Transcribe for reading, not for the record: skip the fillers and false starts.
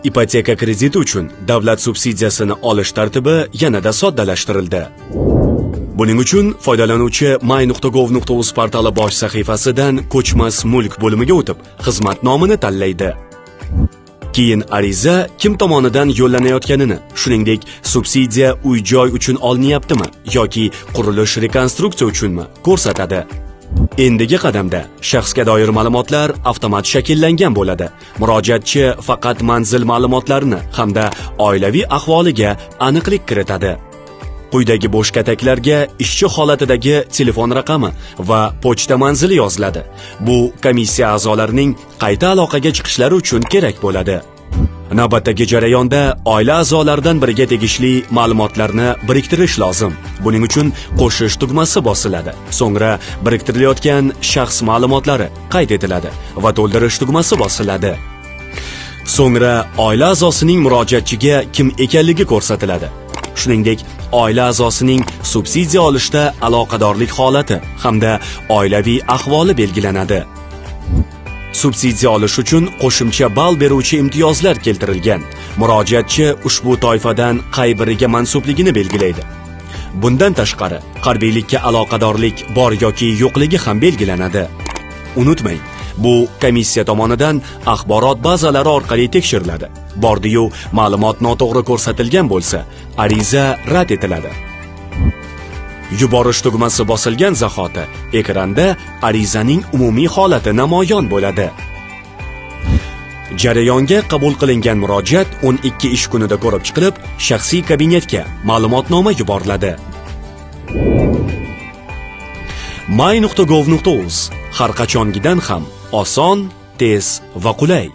Ipoteka krediti uchun davlat subsidiyasini olish tartibi yanada soddalashtirildi. Buning uchun foydalanuvchi my.gov.uz portali bosh sahifasidan ko'chmas mulk bo'limiga o'tib, xizmat nomini tanlaydi. Keyin ariza kim tomonidan yo'llanayotganini, shuningdek, subsidiya uy-joy uchun olinyaptimi yoki qurilish rekonstruksiya uchunmi ko'rsatadi. Endigi qadamda shaxsga doir ma'lumotlar avtomat shakllangan bo'ladi. Murojaatchi faqat manzil ma'lumotlarini hamda oilaviy ahvoliga aniqlik kiritadi. Quyidagi bo'sh kataklarga ishchi holatidagi telefon raqami va pochta manzili yoziladi. Bu komissiya a'zolarining qayta aloqaga chiqishlari uchun kerak bo'ladi. Navbatdagi jarayonda oila a'zolaridan biriga tegishli ma'lumotlarni biriktirish lozim. Buning uchun qo'shish tugmasi bosiladi. So'ngra biriktirilayotgan shaxs ma'lumotlari qayd etiladi va to'ldirish tugmasi bosiladi. So'ngra oila a'zosining murojaatchiga kim ekanligi ko'rsatiladi. Shuningdek, oila a'zosining subsidiya olishda aloqadorlik holati hamda oilaviy ahvoli belgilanadi. Subsidiya olish uchun qo'shimcha ball beruvchi imtiyozlar keltirilgan. Murojaatchi ushbu toifadan qay biriga mansubligini belgilaydi. Bundan tashqari, harbiylikka aloqadorlik bor yoki yo'qligi ham belgilanadi. Unutmang, bu komissiya tomonidan axborot bazalari orqali tekshiriladi. Bordi-yu, ma'lumot noto'g'ri ko'rsatilgan bo'lsa, ariza rad etiladi. Yuborish tugmasi bosilgan zahoti ekranda arizaning umumiy holati namoyon bo'ladi. Jarayonga qabul qilingan murojaat 12 ish kunida ko'rib chiqilib, shaxsiy kabinetga ma'lumotnoma yuboriladi. my.gov.uz har qachongidan ham oson, tez va qulay.